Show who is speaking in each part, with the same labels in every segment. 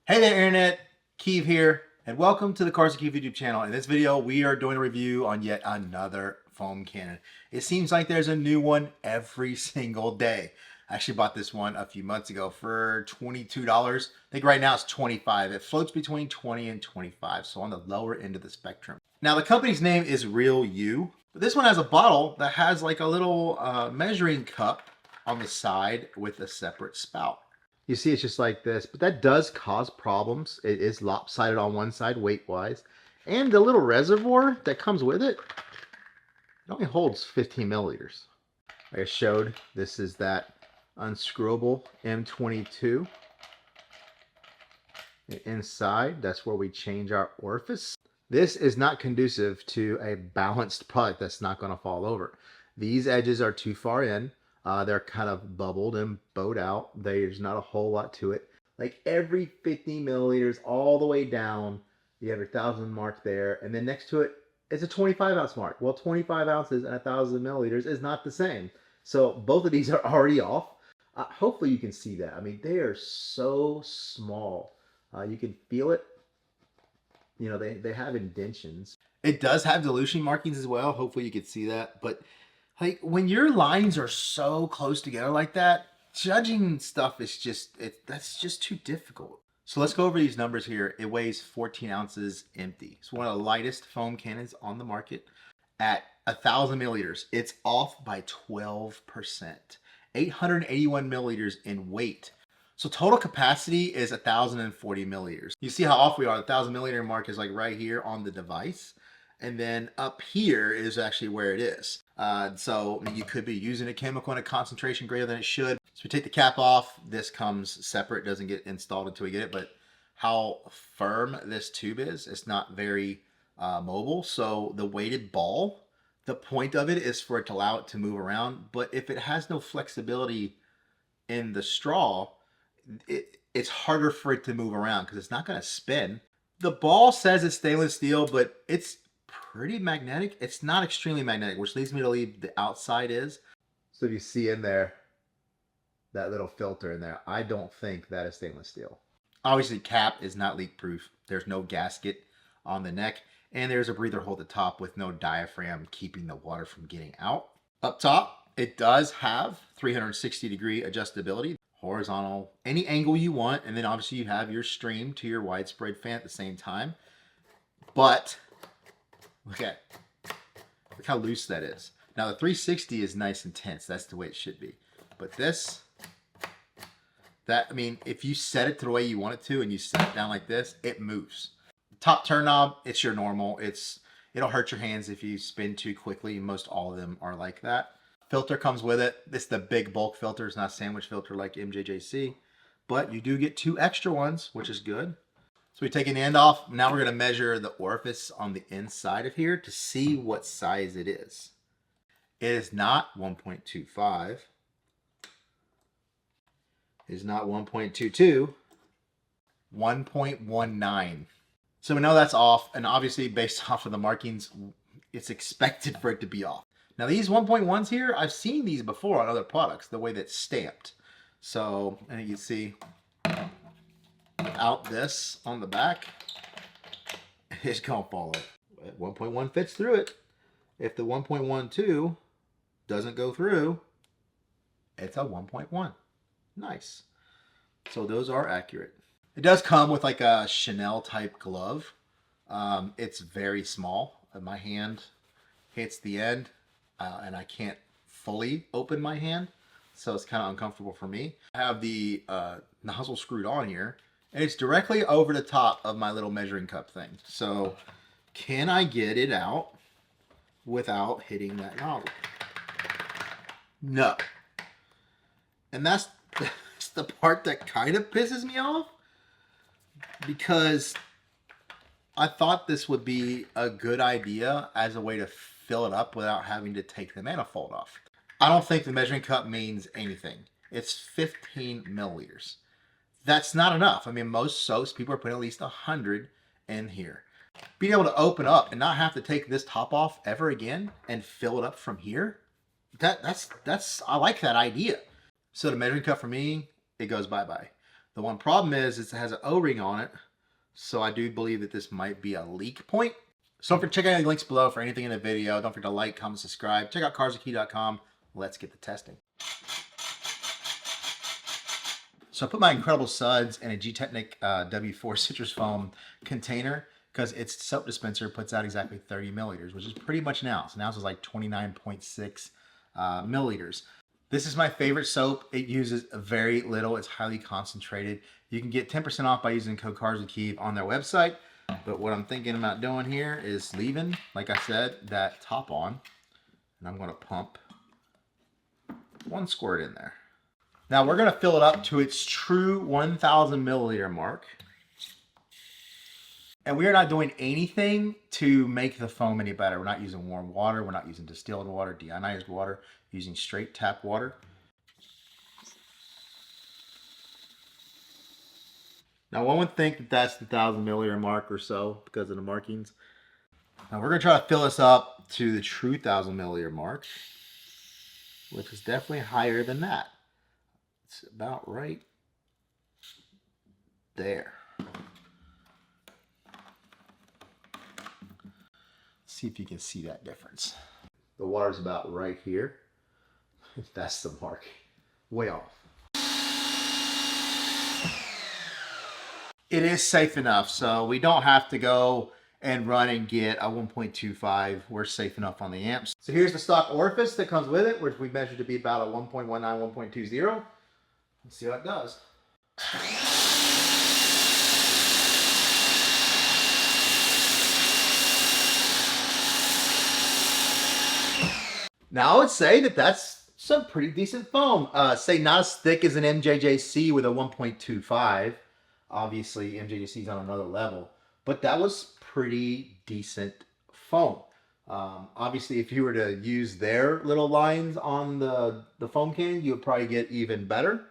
Speaker 1: Hey there, Internet. Keeve here, and welcome to the Cars and Keeve YouTube channel. In this video, we are doing a review on yet another foam cannon. It seems like there's a new one every single day. I actually bought this one a few months ago for $22. I think right now it's $25. It floats between $20 and $25, so on the lower end of the spectrum. Now, the company's name is Real You, but this one has a bottle that has like a little measuring cup on the side with a separate spout. You see it's just like this, but that does cause problems. It is lopsided on one side weight-wise. And the little reservoir that comes with it, it only holds 15 milliliters. Like I showed, this is that unscrewable M22. Inside, that's where we change our orifice. This is not conducive to a balanced putt that's not going to fall over. These edges are too far in. They're kind of bubbled and bowed out. There's not a whole lot to it. Like every 50 milliliters all the way down, you have your 1,000 mark there. And then next to it is a 25 ounce mark. Well, 25 ounces and 1,000 milliliters is not the same. So both of these are already off. Hopefully you can see that. I mean, they are so small. You can feel it. You know, they have indentions. It does have dilution markings as well. Hopefully you can see that. But like when your lines are so close together like that, judging stuff is that's just too difficult. So let's go over these numbers here. It weighs 14 ounces empty. It's one of the lightest foam cannons on the market. At 1,000 milliliters, it's off by 12%. 881 milliliters in weight. So total capacity is 1,040 milliliters. You see how off we are. The 1,000 milliliter mark is like right here on the device. And then up here is actually where it is. So you could be using a chemical in a concentration greater than it should. So we take the cap off. This comes separate, doesn't get installed until we get it. But how firm this tube is, it's not very mobile. So the weighted ball, the point of it is for it to allow it to move around. But if it has no flexibility in the straw, it's harder for it to move around because it's not going to spin. The ball says it's stainless steel, but it's pretty magnetic. It's not extremely magnetic, which leads me to believe the outside is. So if you see in there, that little filter in there, I don't think that is stainless steel. Obviously, cap is not leak proof. There's no gasket on the neck, and there's a breather hole at the top with no diaphragm keeping the water from getting out. Up top, it does have 360-degree adjustability, horizontal, any angle you want, and then obviously you have your stream to your widespread fan at the same time. But look how loose that is. Now the 360 is nice and tense. That's the way it should be. But this, I mean, if you set it to the way you want it to and you set it down like this, it moves. Top turn knob, it's your normal. It'll hurt your hands if you spin too quickly. Most all of them are like that. Filter comes with it. It's the big bulk filter. It's not a sandwich filter like MJJC. But you do get 2 extra ones, which is good. So we take an end off. Now we're going to measure the orifice on the inside of here to see what size it is. It is not 1.25. It is not 1.22. 1.19. So we know that's off. And obviously based off of the markings, it's expected for it to be off. Now these 1.1s here, I've seen these before on other products, the way that's stamped. So, and you can see out this on the back, it's gonna fall over. 1.1 fits through it. If the 1.12 doesn't go through, it's a 1.1. Nice. So those are accurate. It does come with like a Chanel type glove. It's very small. My hand hits the end and I can't fully open my hand. So it's kind of uncomfortable for me. I have the nozzle screwed on here. And it's directly over the top of my little measuring cup thing. So can I get it out without hitting that nozzle? No. And that's the part that kind of pisses me off. Because I thought this would be a good idea as a way to fill it up without having to take the manifold off. I don't think the measuring cup means anything. It's 15 milliliters. That's not enough. I mean, most soaps, people are putting at least 100 in here. Being able to open up and not have to take this top off ever again and fill it up from here, I like that idea. So the measuring cup for me, it goes bye-bye. The one problem is it has an O-ring on it, so I do believe that this might be a leak point. So don't forget to check out the links below for anything in the video. Don't forget to like, comment, subscribe. Check out carswithkeith.com. Let's get the testing. So I put my incredible suds in a G-Technic W4 citrus foam container because its soap dispenser puts out exactly 30 milliliters, which is pretty much an ounce. An ounce is like 29.6 milliliters. This is my favorite soap. It uses very little. It's highly concentrated. You can get 10% off by using code carswithkeith on their website. But what I'm thinking about doing here is leaving, like I said, that top on. And I'm going to pump 1 squirt in there. Now we're going to fill it up to its true 1,000 milliliter mark. And we are not doing anything to make the foam any better. We're not using warm water. We're not using distilled water, deionized water, using straight tap water. Now one would think that that's the 1,000 milliliter mark or so because of the markings. Now we're going to try to fill this up to the true 1,000 milliliter mark, which is definitely higher than that. It's about right there. See if you can see that difference. The water's about right here. That's the mark. Way off. It is safe enough, so we don't have to go and run and get a 1.25. We're safe enough on the amps. So here's the stock orifice that comes with it, which we measured to be about a 1.19, 1.20. Let's see how it does. Now I would say that that's some pretty decent foam. Say not as thick as an MJJC with a 1.25. Obviously MJJC is on another level, but that was pretty decent foam. Obviously if you were to use their little lines on the foam can, you would probably get even better.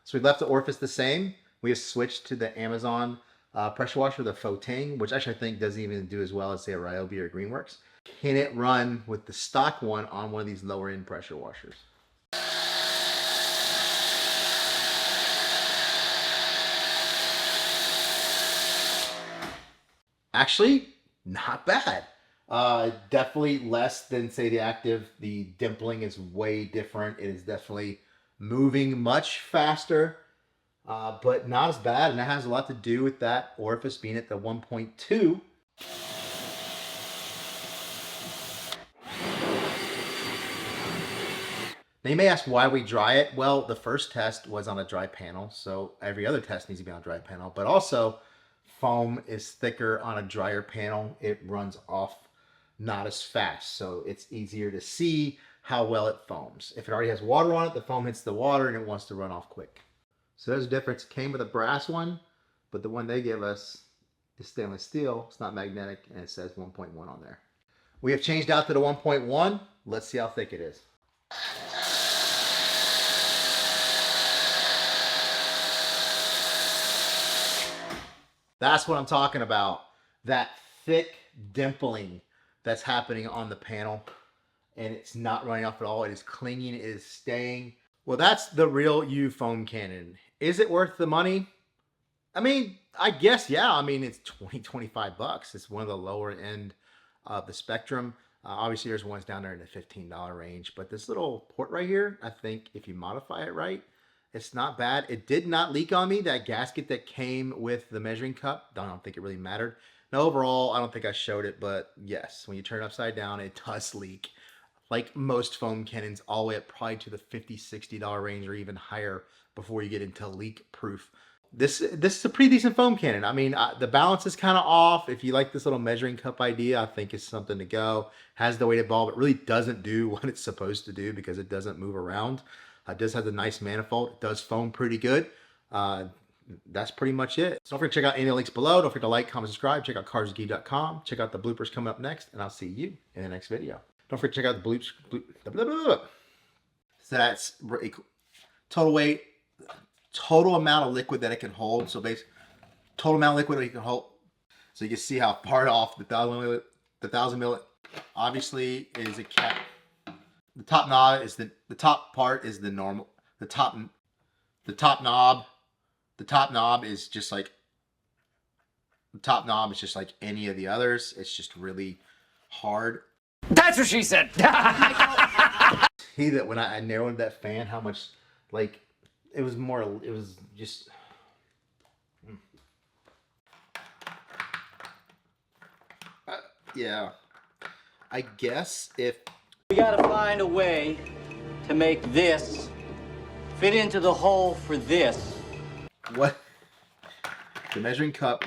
Speaker 1: So we left the orifice the same. We have switched to the Amazon pressure washer, the Foting, which actually I think doesn't even do as well as say a Ryobi or Greenworks. Can it run with the stock one on one of these lower end pressure washers? Actually, not bad. Definitely less than say the active. The dimpling is way different. It is definitely moving much faster, but not as bad. And that has a lot to do with that orifice being at the 1.2. Now you may ask why we dry it. Well, the first test was on a dry panel, so every other test needs to be on a dry panel. But also, foam is thicker on a drier panel. It runs off not as fast, so it's easier to see how well it foams. If it already has water on it, the foam hits the water and it wants to run off quick. So there's a difference. It came with a brass one, but the one they give us is stainless steel. It's not magnetic, and it says 1.1 on there. We have changed out to the 1.1. Let's see how thick it is. That's what I'm talking about. That thick dimpling that's happening on the panel, and it's not running off at all. It is clinging, it is staying. Well, that's the real U foam cannon. Is it worth the money? I mean, I guess, yeah. I mean, it's 20, 25 bucks. It's one of the lower end of the spectrum. Obviously, there's ones down there in the $15 range, but this little port right here, I think if you modify it right, it's not bad. It did not leak on me. That gasket that came with the measuring cup, I don't think it really mattered. Now, overall, I don't think I showed it, but yes, when you turn it upside down, it does leak. Like most foam cannons, all the way up probably to the $50, $60 range or even higher before you get into leak proof. This is a pretty decent foam cannon. I mean, the balance is kind of off. If you like this little measuring cup idea, I think it's something to go. Has the weighted bulb. It really doesn't do what it's supposed to do because it doesn't move around. It does have the nice manifold. It does foam pretty good. That's pretty much it. So don't forget to check out any of the links below. Don't forget to like, comment, subscribe. Check out carswithkeith.com. Check out the bloopers coming up next, and I'll see you in the next video. Don't forget to check out the bloopers. So that's total weight, total amount of liquid that it can hold. So basically, total amount of liquid that it can hold. So you can see how far off the 1,000 milliliter obviously is a cap. The top knob is the top part is the normal. The top knob. The top knob is just like any of the others. It's just really hard.
Speaker 2: That's what she said.
Speaker 1: See that when I narrowed that fan, how much like it was just. Yeah, I guess if
Speaker 3: we gotta find a way to make this fit into the hole for this.
Speaker 1: what the measuring cup